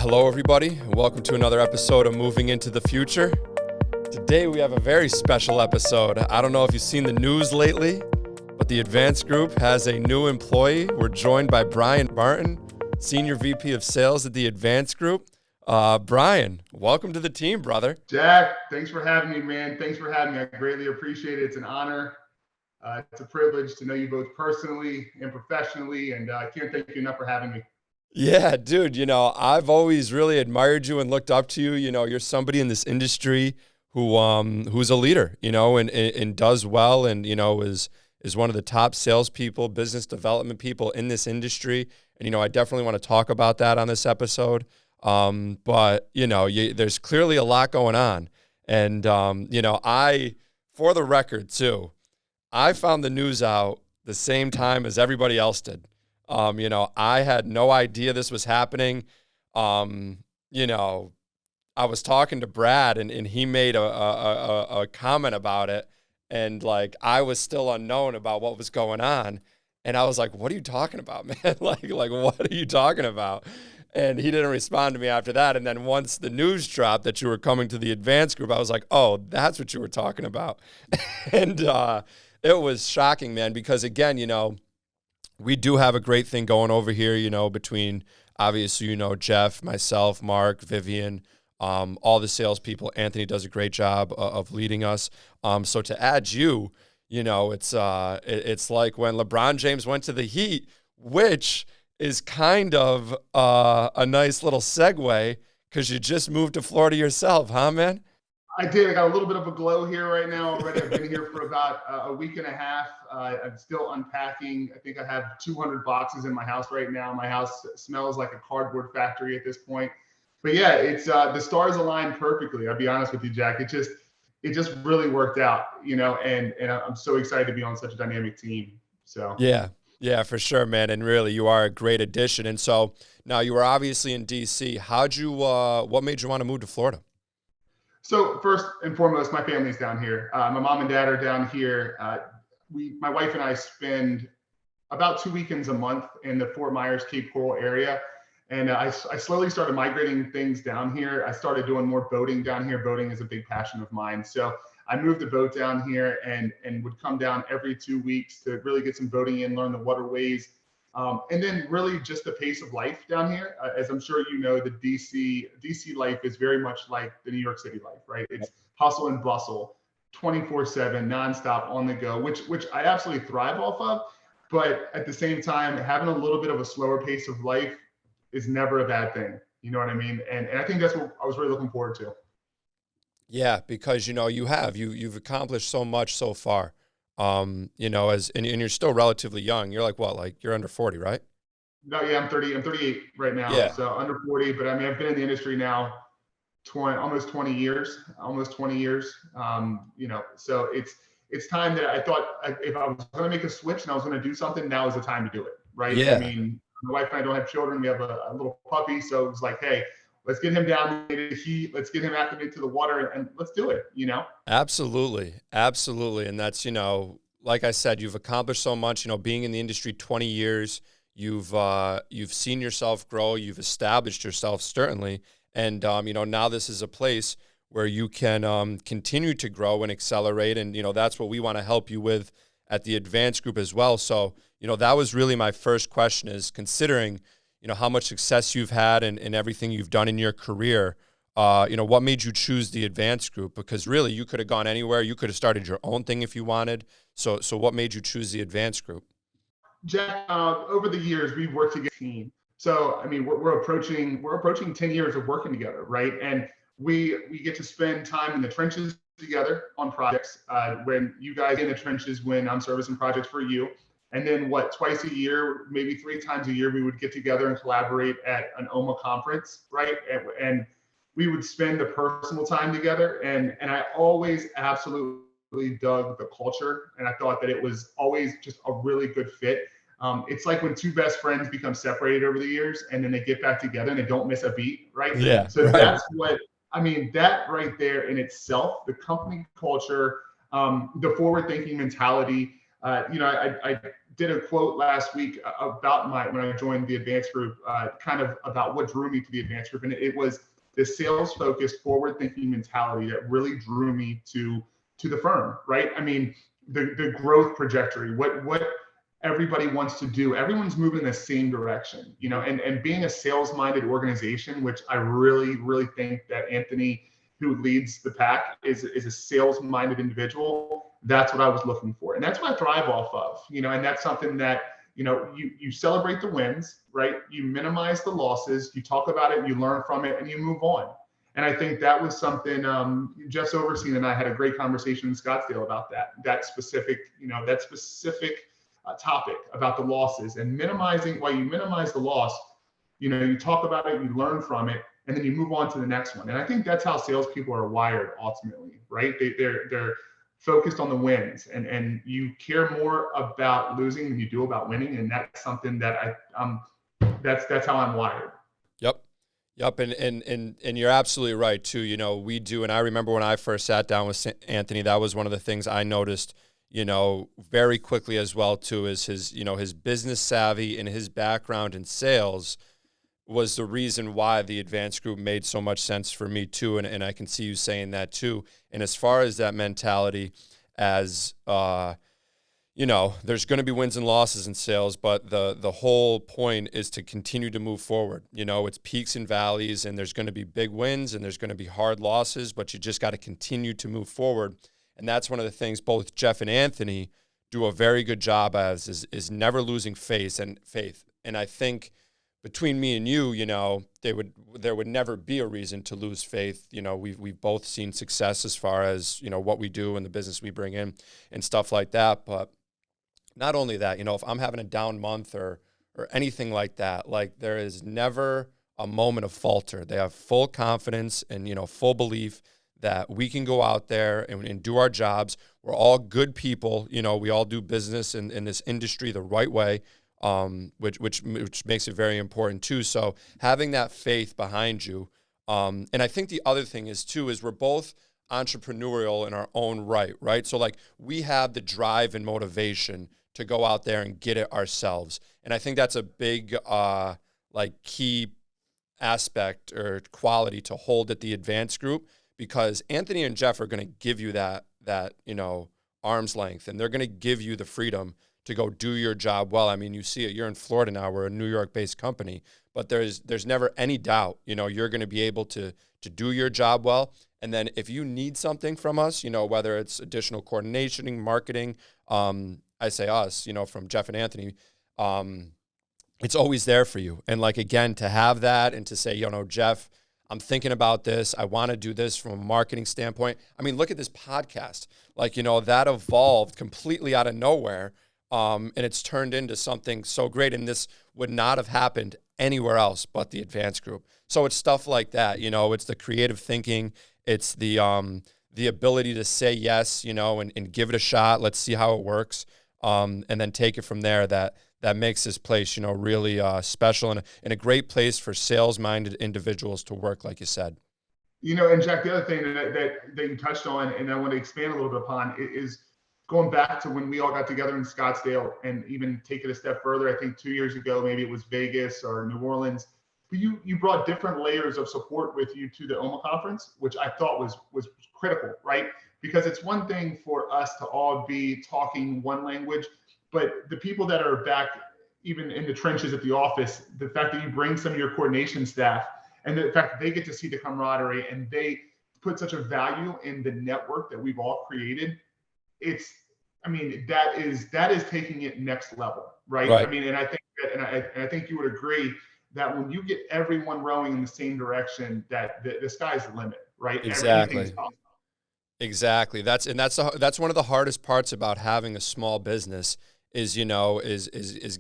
Hello, everybody, and welcome to another episode of Moving into the Future. Today, we have a very special episode. I don't know if you've seen the news lately, but the Advanced Group has a new employee. We're joined by Bryan Martin, Senior VP of Sales at the Advanced Group. Bryan, welcome to the team, brother. Jack, thanks for having me, man. Thanks for having me. I greatly appreciate it. It's an honor. It's a privilege to know you both personally and professionally, and I can't thank you enough for having me. Yeah, dude, I've always really admired you and looked up to you. You're somebody in this industry who's a leader, and does well, and is one of the top salespeople, business development people in this industry. And I definitely want to talk about that on this episode. But there's clearly a lot going on, and for the record too, I found the news out the same time as everybody else did. I had no idea this was happening. I was talking to Brad and he made a comment about it, and like I was still unknown about what was going on. And I was like, what are you talking about, man? like what are you talking about? And he didn't respond to me after that. And then once the news dropped that you were coming to the Advanced Group, I was like, oh, that's what you were talking about. And it was shocking, man, because again, we do have a great thing going over here, between obviously, Jeff, myself, Mark, Vivian, all the salespeople. Anthony does a great job of leading us. So to add you, it's like when LeBron James went to the Heat, which is kind of a nice little segue because you just moved to Florida yourself, huh, man? I did. I got a little bit of a glow here right now already. I've been here for about a week and a half. I'm still unpacking. I think I have 200 boxes in my house right now. My house smells like a cardboard factory at this point. But yeah, it's the stars aligned perfectly. I'll be honest with you, Jack. It just really worked out, and I'm so excited to be on such a dynamic team. So yeah, for sure, man. And really, you are a great addition. And so now you were obviously in DC. What made you want to move to Florida? So first and foremost, my family's down here. My mom and dad are down here. My wife and I spend about 2 weekends a month in the Fort Myers, Cape Coral area. And I slowly started migrating things down here. I started doing more boating down here. Boating is a big passion of mine. So I moved the boat down here and would come down every 2 weeks to really get some boating in, learn the waterways. And then really just the pace of life down here. As I'm sure you know, the DC life is very much like the New York City life, right? It's hustle and bustle, 24/7, nonstop, on the go, which I absolutely thrive off of. But at the same time, having a little bit of a slower pace of life is never a bad thing. You know what I mean? And I think that's what I was really looking forward to. Yeah, because you've accomplished so much so far. And you're still relatively young. You're like what? Like you're under 40, right? No, yeah, I'm 30. I'm 38 right now, Yeah. so under 40. But I mean, I've been in the industry now almost 20 years. So it's time that I thought if I was going to make a switch and I was going to do something, now is the time to do it, right? Yeah. I mean, my wife and I don't have children. We have a little puppy, so it was like, hey, let's get him down to the heat. Let's get him acclimated to the water, and let's do it. Absolutely. Absolutely. And that's, like I said, you've accomplished so much, being in the industry 20 years, you've seen yourself grow, you've established yourself certainly. And, now this is a place where you can continue to grow and accelerate. And, that's what we want to help you with at the Advanced Group as well. So, that was really my first question is considering, how much success you've had and everything you've done in your career, what made you choose the Advanced Group? Because really you could have gone anywhere. You could have started your own thing if you wanted. So what made you choose the Advanced Group? Jack, over the years, we've worked together as a team. So, I mean, we're approaching 10 years of working together, right? And we get to spend time in the trenches together on projects. When you guys in the trenches, when I'm servicing projects for you. And then twice a year, maybe 3 times a year, we would get together and collaborate at an OMA conference, right? And we would spend the personal time together. And I always absolutely dug the culture. And I thought that it was always just a really good fit. It's like when 2 best friends become separated over the years and then they get back together and they don't miss a beat, right? Yeah. So right. That's that right there in itself, the company culture, the forward-thinking mentality. I did a quote last week about when I joined the advanced group, kind of about what drew me to the advanced group. And it was this sales focused, forward thinking mentality that really drew me to the firm, right? I mean, the growth trajectory, what everybody wants to do. Everyone's moving in the same direction, and being a sales minded organization, which I really, really think that Anthony, who leads the pack, is a sales minded individual. That's what I was looking for. And that's what I thrive off of, and that's something that, you celebrate the wins, right? You minimize the losses, you talk about it, you learn from it, and you move on. And I think that was something, Jeff Overseen and I had a great conversation in Scottsdale about that specific topic about the losses and minimizing. While you minimize the loss, you talk about it, you learn from it, and then you move on to the next one. And I think that's how salespeople are wired ultimately, right? They're focused on the wins, and you care more about losing than you do about winning. And that's something that that's how I'm wired. Yep. And you're absolutely right too. We do. And I remember when I first sat down with Anthony, that was one of the things I noticed, very quickly as well too, is his business savvy and his background in sales was the reason why the advanced group made so much sense for me too. And I can see you saying that too. And as far as that mentality, as there's going to be wins and losses in sales, but the whole point is to continue to move forward. It's peaks and valleys, and there's going to be big wins and there's going to be hard losses, but you just got to continue to move forward. And that's one of the things both Jeff and Anthony do a very good job as is never losing faith. And I think between me and you, there would never be a reason to lose faith. We've both seen success as far as, what we do and the business we bring in and stuff like that. But not only that, if I'm having a down month or anything like that, like there is never a moment of falter. They have full confidence and, full belief that we can go out there and do our jobs. We're all good people. We all do business in this industry the right way. Which makes it very important too. So having that faith behind you, and I think the other thing is we're both entrepreneurial in our own right? So like we have the drive and motivation to go out there and get it ourselves, and I think that's a big key aspect or quality to hold at the advanced group, because Anthony and Jeff are going to give you that arm's length, and they're going to give you the freedom to go do your job well. I mean, you see it. You're in Florida now. We're a New York-based company, but there's never any doubt. You're going to be able to do your job well. And then if you need something from us, whether it's additional coordination, marketing, I say us, from Jeff and Anthony, it's always there for you. And again, to have that and to say, Jeff, I'm thinking about this. I want to do this from a marketing standpoint. I mean, look at this podcast. That evolved completely out of nowhere. And it's turned into something so great. And this would not have happened anywhere else but the advanced group. So it's stuff like that, it's the creative thinking. It's the ability to say yes, and give it a shot. Let's see how it works. And then take it from there. That makes this place, really special and a great place for sales-minded individuals to work, like you said. And Jack, the other thing that you touched on, and I want to expand a little bit upon, is going back to when we all got together in Scottsdale, and even take it a step further. I think 2 years ago, maybe it was Vegas or New Orleans, but you brought different layers of support with you to the OMA conference, which I thought was critical, right? Because it's one thing for us to all be talking one language, but the people that are back, even in the trenches at the office, the fact that you bring some of your coordination staff, and the fact that they get to see the camaraderie and they put such a value in the network that we've all created, that is taking it next level, right? I mean, and I think that, and I think you would agree that when you get everyone rowing in the same direction, that the sky's the limit, right? Exactly. That's one of the hardest parts about having a small business is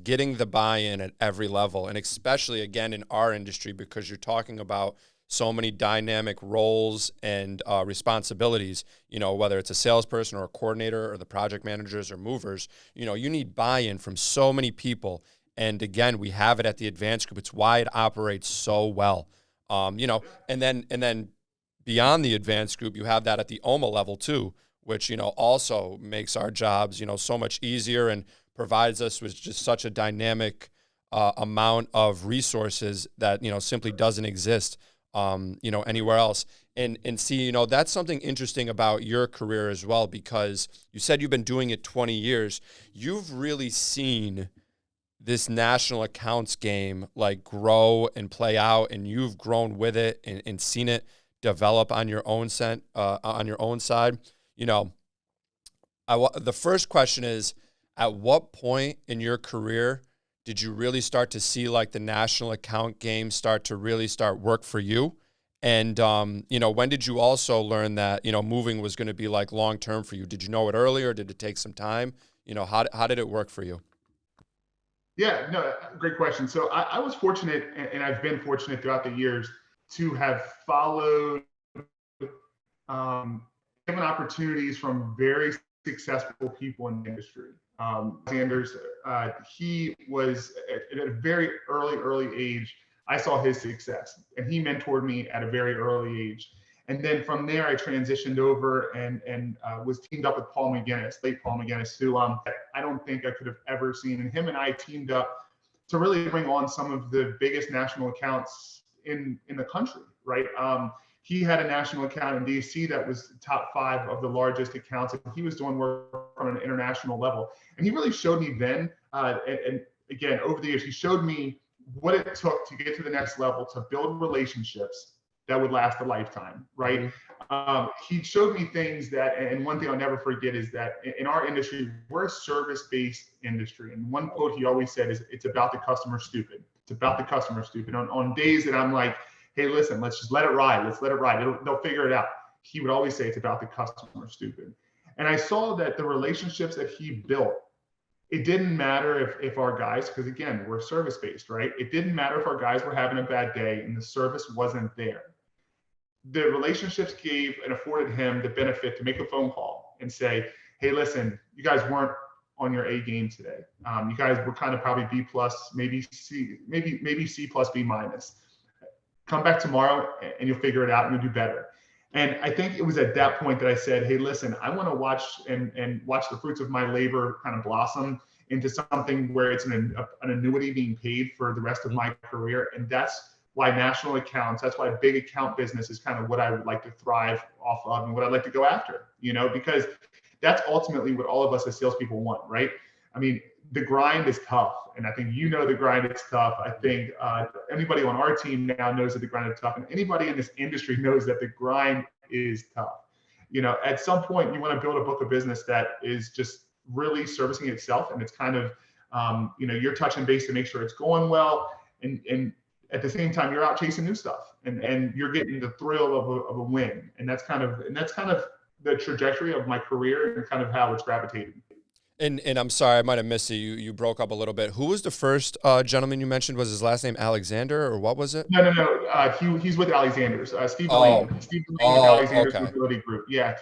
getting the buy-in at every level, and especially again in our industry, because you're talking about so many dynamic roles and responsibilities, whether it's a salesperson or a coordinator or the project managers or movers, you need buy-in from so many people. And again, we have it at the advanced group. It's why it operates so well. And then beyond the advanced group, you have that at the OMA level too, which, also makes our jobs, so much easier and provides us with just such a dynamic amount of resources that, simply doesn't exist, anywhere else. And see, that's something interesting about your career as well, because you said you've been doing it 20 years. You've really seen this national accounts game like grow and play out, and you've grown with it and seen it develop on your own side. The first question is, at what point in your career did you really start to see like the national account game start to really start work for you? And, when did you also learn that, moving was going to be like long-term for you? Did you know it earlier? Did it take some time? How did it work for you? Yeah, no, great question. So I was fortunate, and I've been fortunate throughout the years to have followed given opportunities from very successful people in the industry. Sanders, he was at a very early age. I saw his success, and he mentored me at a very early age. And then from there, I transitioned over and was teamed up with Paul McGinnis, late Paul McGinnis, who I don't think I could have ever seen. And him and I teamed up to really bring on some of the biggest national accounts in the country, right? He had a national account in DC that was top 5 of the largest accounts. And he was doing work on an international level. And he really showed me then, and again, over the years, he showed me what it took to get to the next level, to build relationships that would last a lifetime, right? Mm-hmm. He showed me things that, and one thing I'll never forget is that in our industry, we're a service-based industry. And one quote he always said is, "It's about the customer stupid. It's about the customer stupid." On days that I'm like, "Hey, listen, let's just let it ride. Let's let it ride. They'll figure it out." He would always say, "It's about the customer stupid." And I saw that the relationships that he built, it didn't matter if our guys, because again, we're service-based, right? It didn't matter if our guys were having a bad day and the service wasn't there. The relationships gave and afforded him the benefit to make a phone call and say, "Hey, listen, you guys weren't on your A game today. You guys were kind of probably B plus, maybe C plus, B minus. Come back tomorrow and you'll figure it out and you'll do better." And I think it was at that point that I said, "Hey, listen, I want to watch and watch the fruits of my labor kind of blossom into something where it's an annuity being paid for the rest of my career." And that's why national accounts, that's why big account business is kind of what I would like to thrive off of and what I'd like to go after, because that's ultimately what all of us as salespeople want, right? I mean, the grind is tough. And I think the grind is tough. I think anybody on our team now knows that the grind is tough. And anybody in this industry knows that the grind is tough. At some point, you want to build a book of business that is just really servicing itself. And it's kind of, you're touching base to make sure it's going well. And at the same time, you're out chasing new stuff and you're getting the thrill of a win. And that's kind of the trajectory of my career and kind of how it's gravitated. And I'm sorry, I might have missed it. You broke up a little bit. Who was the first gentleman you mentioned? Was his last name Alexander, or what was it? No. He's with Alexander's. Steve Lane. Steve Lane with Alexander's Mobility Group. Yeah,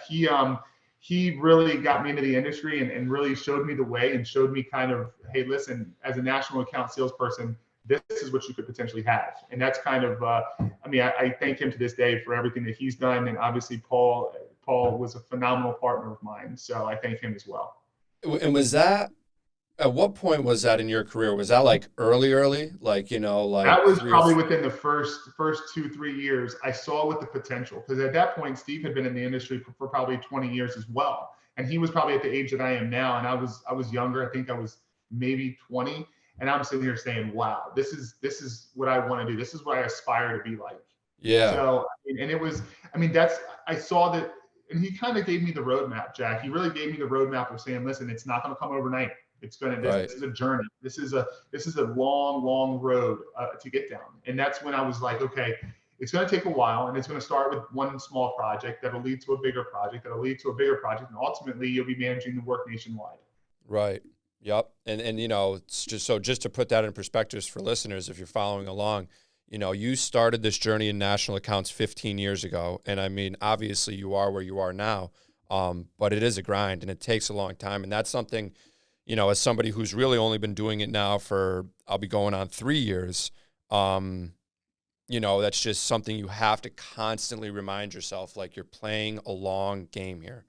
he really got me into the industry and really showed me the way and showed me kind of, hey, listen, as a national account salesperson, this is what you could potentially have. And that's kind of, I thank him to this day for everything that he's done. And obviously Paul was a phenomenal partner of mine. So I thank him as well. And was that, at what point was that in your career? Was that like early? Like, that was probably within the first 2-3 years. I saw with the potential, because at that point, Steve had been in the industry for probably 20 years as well. And he was probably at the age that I am now. And I was younger. I think I was maybe 20. And I'm sitting here saying, wow, this is what I want to do. This is what I aspire to be like. Yeah. So, and it was, I saw that, and he kind of gave me the roadmap, Jack. He really gave me the roadmap of saying, listen, it's not going to come overnight. It's going to, this is a journey. This is a long road to get down. And that's when I was like, okay, it's going to take a while, and it's going to start with one small project that'll lead to a bigger project, that'll lead to a bigger project. And ultimately you'll be managing the work nationwide. Right. Yep. And it's just to put that in perspective for listeners, if you're following along, you started this journey in national accounts 15 years ago. And I mean, obviously you are where you are now. But it is a grind and it takes a long time. And that's something, as somebody who's really only been doing it now for, I'll be going on 3 years. That's just something you have to constantly remind yourself, like you're playing a long game here.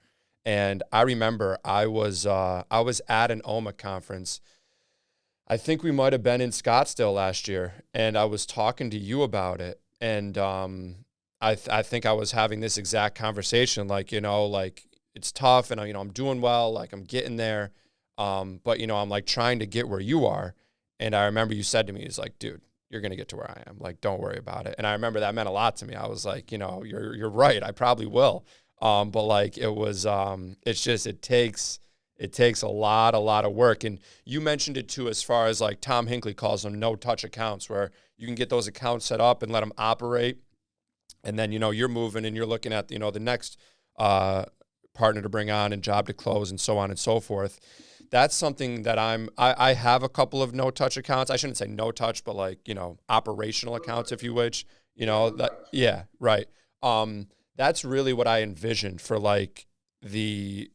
And I remember I was at an OMA conference. I think we might have been in Scottsdale last year, and I was talking to you about it. And I think I was having this exact conversation, like, like it's tough, and I'm doing well, like I'm getting there, but I'm like trying to get where you are. And I remember you said to me, "He's like, dude, you're gonna get to where I am. Like, don't worry about it." And I remember that meant a lot to me. I was like, you're right. I probably will. But like it was, it's just it takes a lot of work. And you mentioned it too, as far as like Tom Hinckley calls them no touch accounts, where you can get those accounts set up and let them operate. And then, you're moving and you're looking at, the next partner to bring on and job to close and so on and so forth. That's something that I have a couple of no touch accounts. I shouldn't say no touch, but like, operational accounts, if you wish, yeah, right. That's really what I envisioned for like the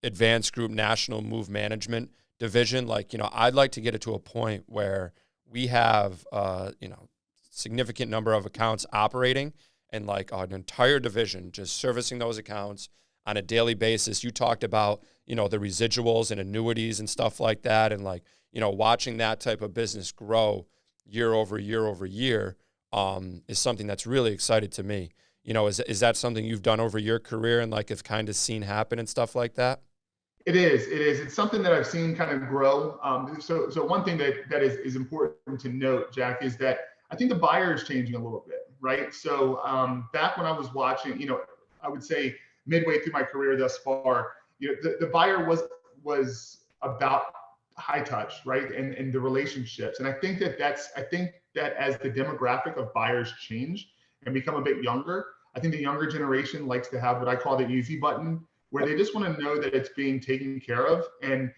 advanced group national move management division. Like, I'd like to get it to a point where we have, significant number of accounts operating and like an entire division just servicing those accounts on a daily basis. You talked about, the residuals and annuities and stuff like that. And like, watching that type of business grow year over year over year is something that's really excited to me. Is that something you've done over your career and like have kind of seen happen and stuff like that? It is. It is. It's something that I've seen kind of grow. So one thing that is important to note, Jack, is that I think the buyer is changing a little bit, right? So back when I was watching, I would say midway through my career thus far, the buyer was about high touch, right, and the relationships. And I think that as the demographic of buyers change and become a bit younger, I think the younger generation likes to have what I call the easy button, where they just want to know that it's being taken care of. And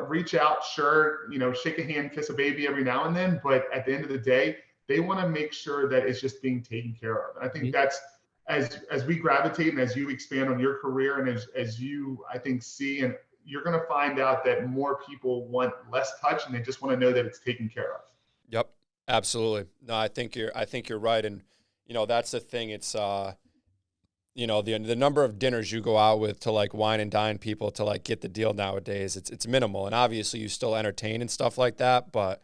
reach out, sure, shake a hand, kiss a baby every now and then, but at the end of the day, they want to make sure that it's just being taken care of. And I think that's, as we gravitate and as you expand on your career, and as you, I think, see, and you're going to find out that more people want less touch and they just want to know that it's taken care of. Yep, absolutely. No, I think you're right. And that's the thing. It's the number of dinners you go out with to like wine and dine people to like get the deal nowadays, it's minimal. And obviously you still entertain and stuff like that, but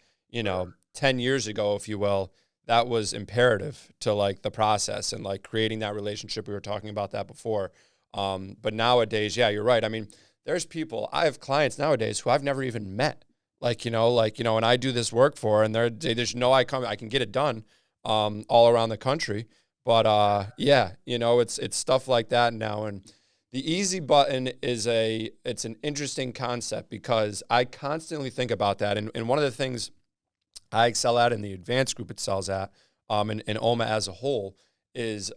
10 years ago, if you will, that was imperative to like the process and like creating that relationship. We were talking about that before. But nowadays, yeah, you're right. I mean, I have clients nowadays who I've never even met. And I do this work for, and they just know I can get it done, all around the country. But yeah, it's stuff like that now. And the easy button it's an interesting concept because I constantly think about that. And one of the things I excel at in the advanced group excels at, and OMA as a whole, is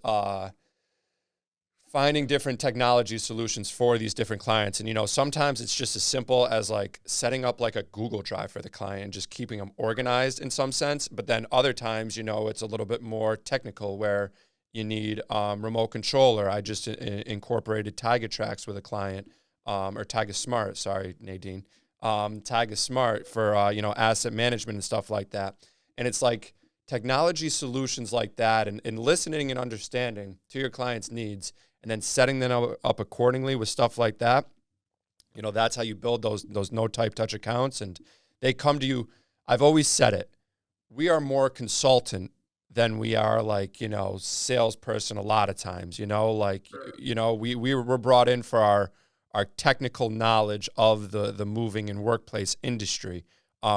finding different technology solutions for these different clients. And, sometimes it's just as simple as like setting up like a Google Drive for the client, just keeping them organized in some sense. But then other times, it's a little bit more technical where you need remote control. Or I just incorporated Tyga Tracks with a client, or Tyga Smart, sorry, Nadine. Tyga Smart for, asset management and stuff like that. And it's like technology solutions like that, and listening and understanding to your client's needs, and then setting them up accordingly with stuff like that. That's how you build those no type touch accounts, and they come to you. I've always said it. We are more consultant than we are like, salesperson a lot of times, we were brought in for our technical knowledge of the moving and workplace industry,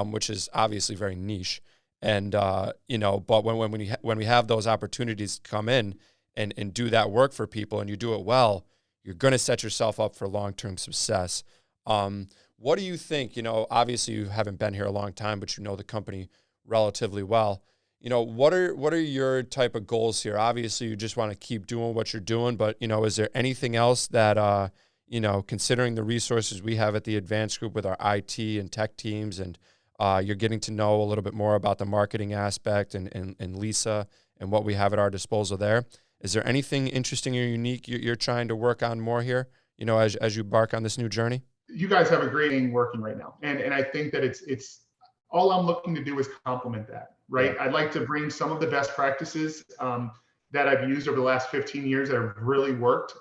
which is obviously very niche. And, but when we have those opportunities come in and do that work for people and you do it well, you're going to set yourself up for long-term success. What do you think? Obviously you haven't been here a long time, but you know the company relatively well. What are your type of goals here? Obviously you just want to keep doing what you're doing, but, is there anything else that, considering the resources we have at the advanced group with our IT and tech teams, and you're getting to know a little bit more about the marketing aspect and Lisa and what we have at our disposal there. Is there anything interesting or unique you're trying to work on more here, as you embark on this new journey? You guys have a great thing working right now. And I think that it's all I'm looking to do is complement that, right? Yeah. I'd like to bring some of the best practices that I've used over the last 15 years that have really worked.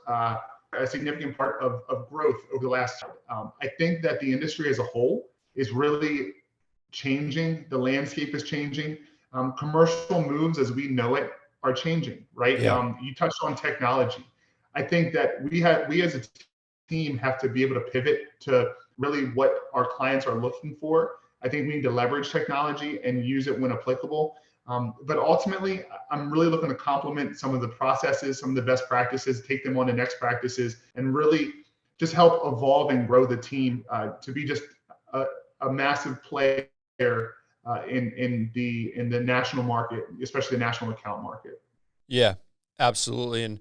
a significant part of growth over the last. I think that the industry as a whole is really changing. The landscape is changing. Commercial moves as we know it are changing, right? Yeah. You touched on technology. I think that we as a team have to be able to pivot to really what our clients are looking for. I think we need to leverage technology and use it when applicable. But ultimately, I'm really looking to complement some of the processes, some of the best practices, take them on to next practices, and really just help evolve and grow the team to be just a massive player in the national market, especially the national account market. Yeah, absolutely. And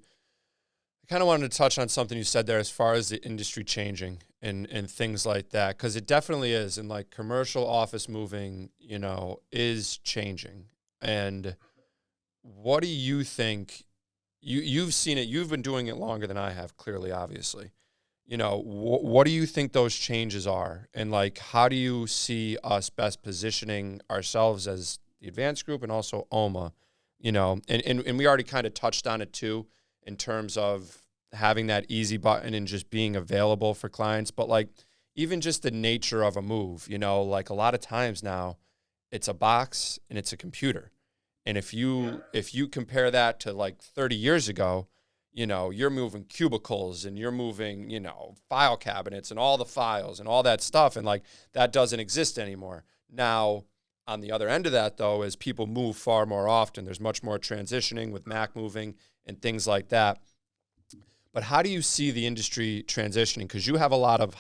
I kind of wanted to touch on something you said there as far as the industry changing and things like that, because it definitely is. And like commercial office moving, is changing. And what do you think? You've seen it. You've been doing it longer than I have, clearly, obviously. What do you think those changes are? And like, how do you see us best positioning ourselves as the advanced group and also OMA? And we already kind of touched on it too, in terms of having that easy button and just being available for clients. But like, even just the nature of a move, like a lot of times now it's a box and it's a computer. And if you compare that to like 30 years ago, you're moving cubicles and you're moving, file cabinets and all the files and all that stuff. And like, that doesn't exist anymore. Now, on the other end of that, though, as people move far more often, there's much more transitioning with Mac moving and things like that. But how do you see the industry transitioning? Because you have a lot of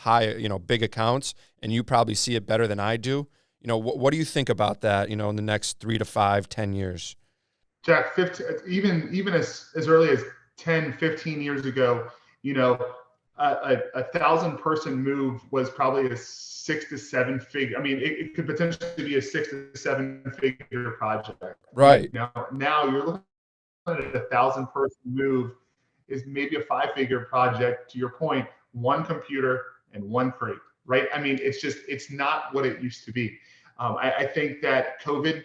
big accounts, and you probably see it better than I do. What do you think about that, in the next 3 to 5, 10 years? Jack, 15, even as early as 10, 15 years ago, a 1,000-person move was probably a 6 to 7 figure. I mean, it could potentially be a 6 to 7 figure project. Right. Now you're looking at a 1,000-person move is maybe a 5-figure project. To your point, one computer and one crate, right? I mean, it's not what it used to be. I think that COVID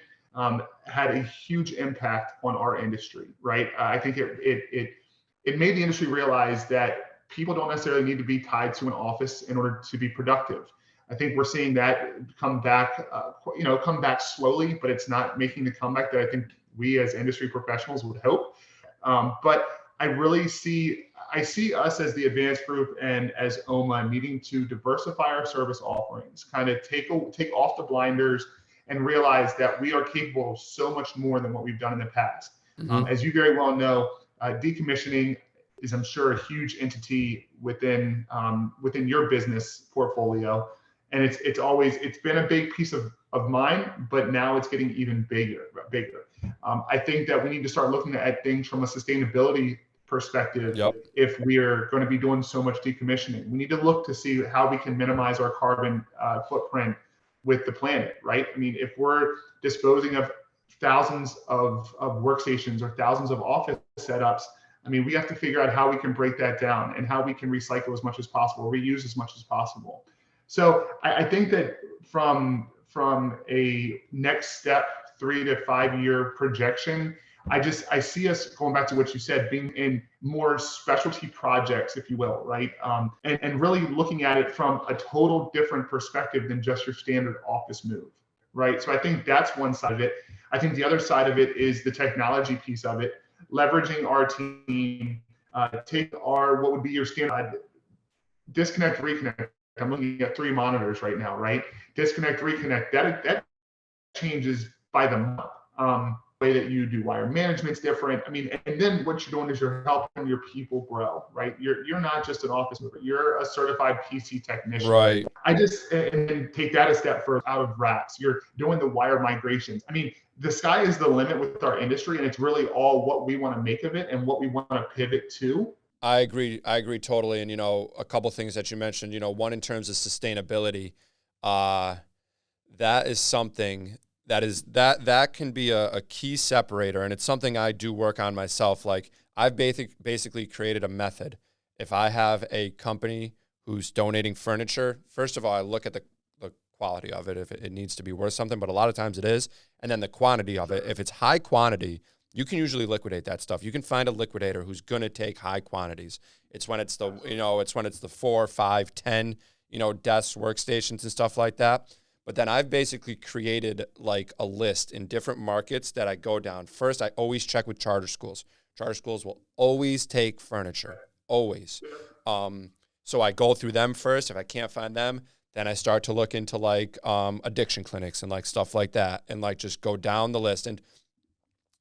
had a huge impact on our industry, right? I think it made the industry realize that people don't necessarily need to be tied to an office in order to be productive. I think we're seeing that come back slowly, but it's not making the comeback that I think we as industry professionals would hope. But I see us as the advanced group and as OMA needing to diversify our service offerings, kind of take off the blinders and realize that we are capable of so much more than what we've done in the past. Mm-hmm. As you very well know, decommissioning is, I'm sure, a huge entity within your business portfolio. And it's been a big piece of mine, but now it's getting even bigger. I think that we need to start looking at things from a sustainability perspective. Yep. If we are going to be doing so much decommissioning, we need to look to see how we can minimize our carbon footprint with the planet, right? I mean, if we're disposing of thousands of workstations or thousands of office setups, I mean, we have to figure out how we can break that down and how we can recycle as much as possible, reuse as much as possible. So I think that from a next step, 3 to 5 year projection, I see us going back to what you said, being in more specialty projects, if you will, right? And really looking at it from a total different perspective than just your standard office move, right? So I think that's one side of it. I think the other side of it is the technology piece of it, leveraging our team, take what would be your standard disconnect, reconnect. I'm looking at 3 monitors right now, right? Disconnect, reconnect, that changes by the month. Way that you do wire management's different. I mean, and then what you're doing is you're helping your people grow, right? You're not just an office mover, you're a certified PC technician. Right. And take that a step further out of racks. You're doing the wire migrations. I mean, the sky is the limit with our industry, and it's really all what we want to make of it and what we want to pivot to. I agree totally. And, a couple things that you mentioned, one in terms of sustainability, that is something that can be a key separator. And it's something I do work on myself. Like I've basically created a method. If I have a company who's donating furniture, first of all, I look at the quality of it, if it needs to be worth something, but a lot of times it is. And then the quantity of it. If it's high quantity, you can usually liquidate that stuff. You can find a liquidator who's going to take high quantities. It's when it's the, it's when it's the 4, 5, 10, desks, workstations and stuff like that. But then I've basically created like a list in different markets that I go down. First, I always check with charter schools. Charter schools will always take furniture, always. So I go through them first. If I can't find them, then I start to look into like addiction clinics and like stuff like that, and like just go down the list. And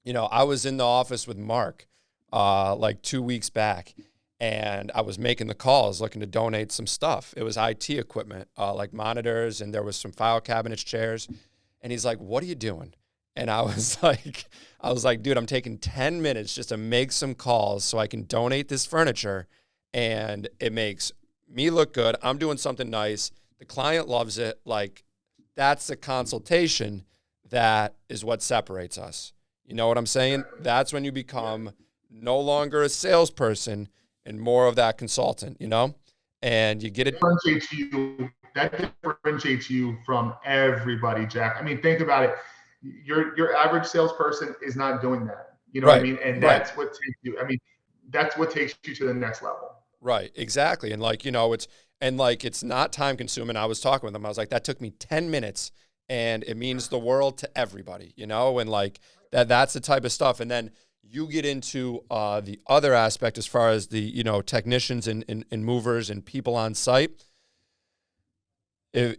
I was in the office with Mark like 2 weeks back, and I was making the calls looking to donate some stuff. It was IT equipment, like monitors, and there was some file cabinets, chairs. And he's like, "What are you doing?" And I was like, "Dude, I'm taking 10 minutes just to make some calls so I can donate this furniture, and it makes me look good. I'm doing something nice. The client loves it. Like, that's the consultation that is what separates us." You know what I'm saying? That's when you become no longer a salesperson and more of that consultant, and you get it. That differentiates you from everybody, Jack. I mean, think about it. Your average salesperson is not doing that. You know what I mean? And that's what takes you. I mean, that's what takes you to the next level. Right, exactly. And like, it's not time consuming. I was talking with them. I was like, that took me 10 minutes and it means the world to everybody, and like that's the type of stuff. And then you get into the other aspect as far as the, technicians and movers and people on site. If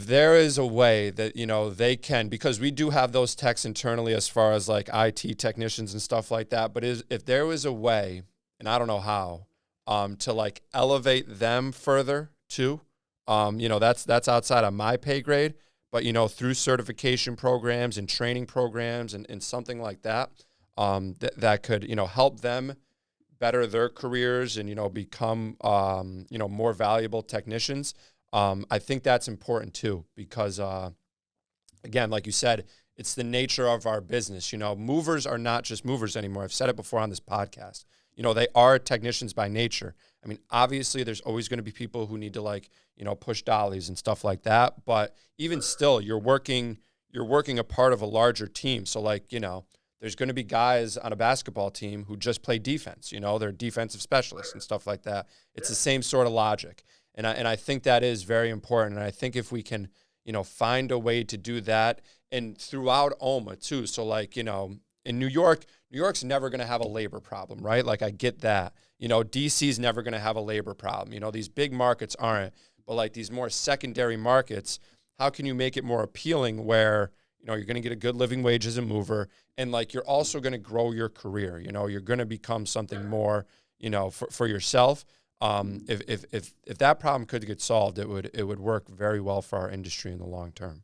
there is a way that, they can, because we do have those techs internally as far as like IT technicians and stuff like that. But if there was a way, and I don't know how, to like elevate them further too, that's outside of my pay grade, but, through certification programs and training programs and something like that, that could, help them better their careers and, become, more valuable technicians. I think that's important too, because, again, like you said, it's the nature of our business. Movers are not just movers anymore. I've said it before on this podcast. They are technicians by nature. I mean, obviously there's always going to be people who need to like, push dollies and stuff like that. But even still, you're working a part of a larger team. So like, there's going to be guys on a basketball team who just play defense, they're defensive specialists and stuff like that. It's the same sort of logic. And I think that is very important. And I think if we can, find a way to do that, and throughout OMA too. So like, in New York's never going to have a labor problem, right? Like I get that. DC's never going to have a labor problem. These big markets aren't, but like these more secondary markets, how can you make it more appealing where, you're going to get a good living wage as a mover, and like you're also going to grow your career. You're going to become something more, for yourself. If that problem could get solved, it would work very well for our industry in the long term.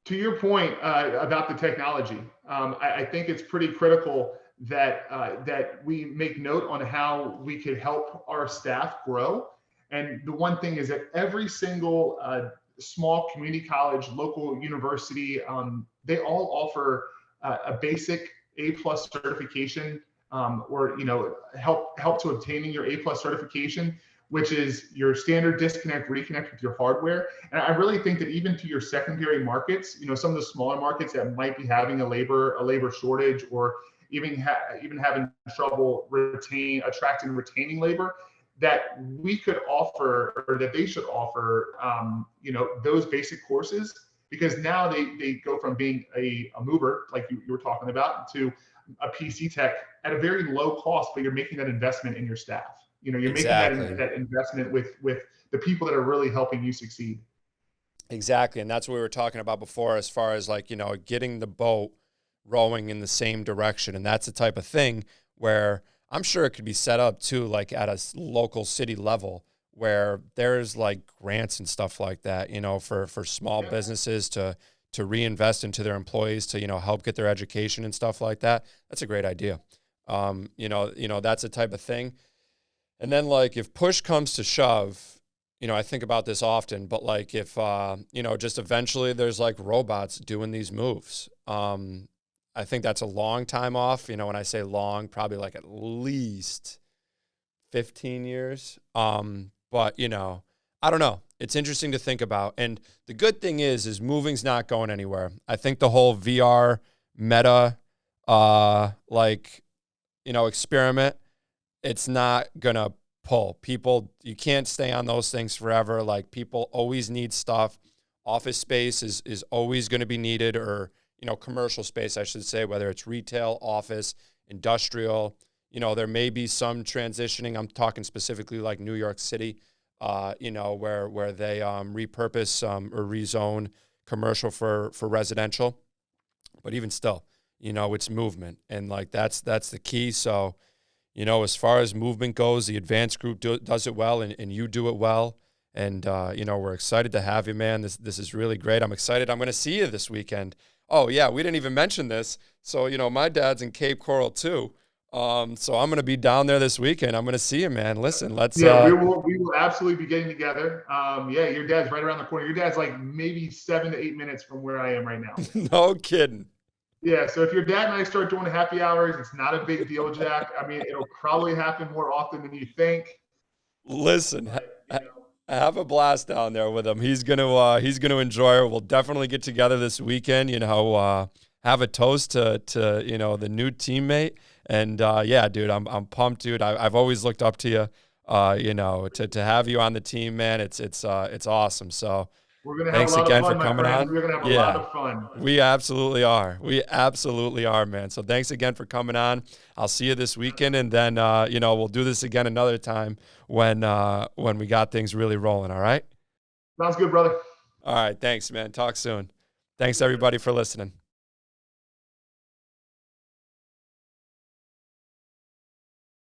To your point about the technology, I think it's pretty critical that we make note on how we could help our staff grow. And the one thing is that every single small community college, local university, they all offer a basic A+ certification, or help to obtaining your A+ certification, which is your standard disconnect, reconnect with your hardware. And I really think that even to your secondary markets, some of the smaller markets that might be having a labor shortage, or even having trouble attracting and retaining labor, that we could offer, or that they should offer, those basic courses, because now they go from being a mover, like you were talking about, to a PC tech at a very low cost, but you're making that investment in your staff. You're Exactly. making that investment with the people that are really helping you succeed. Exactly. And that's what we were talking about before, as far as like, getting the boat rowing in the same direction. And that's the type of thing where I'm sure it could be set up too, like at a local city level, where there's like grants and stuff like that, for small businesses to reinvest into their employees to, help get their education and stuff like that. That's a great idea. That's the type of thing. And then like if push comes to shove, I think about this often, but like if, just eventually there's like robots doing these moves, I think that's a long time off. When I say long, probably like at least 15 years. But, I don't know. It's interesting to think about. And the good thing is moving's not going anywhere. I think the whole VR meta like, experiment, it's not gonna pull. People, you can't stay on those things forever. Like, people always need stuff. Office space is always going to be needed, or commercial space, I should say, whether it's retail, office, industrial. There may be some transitioning. I'm talking specifically like New York City, where they repurpose or rezone commercial for residential. But even still, it's movement, and like that's the key. So, as far as movement goes, the advanced group does it well, and you do it well. And, we're excited to have you, man. This is really great. I'm excited. I'm going to see you this weekend. Oh, yeah, we didn't even mention this. So, my dad's in Cape Coral, too. So I'm going to be down there this weekend. I'm going to see you, man. Listen, let's. Yeah, we will absolutely be getting together. Yeah, your dad's right around the corner. Your dad's like maybe 7 to 8 minutes from where I am right now. No kidding. Yeah, so if your dad and I start doing happy hours, it's not a big deal, Jack. I mean, it'll probably happen more often than you think. Listen, But, have a blast down there with him. He's gonna enjoy it. We'll definitely get together this weekend. Have a toast to the new teammate. And yeah, dude, I'm pumped, dude. I've always looked up to you. To have you on the team, man, it's awesome. So. we're gonna have Thanks a lot of again fun, for my coming friends. on. We're gonna have a Yeah, lot of fun. we absolutely are. We absolutely are, man. So thanks again for coming on. I'll see you this weekend, and then we'll do this again another time when we got things really rolling. All right. Sounds good, brother. All right. Thanks, man. Talk soon. Thanks everybody for listening.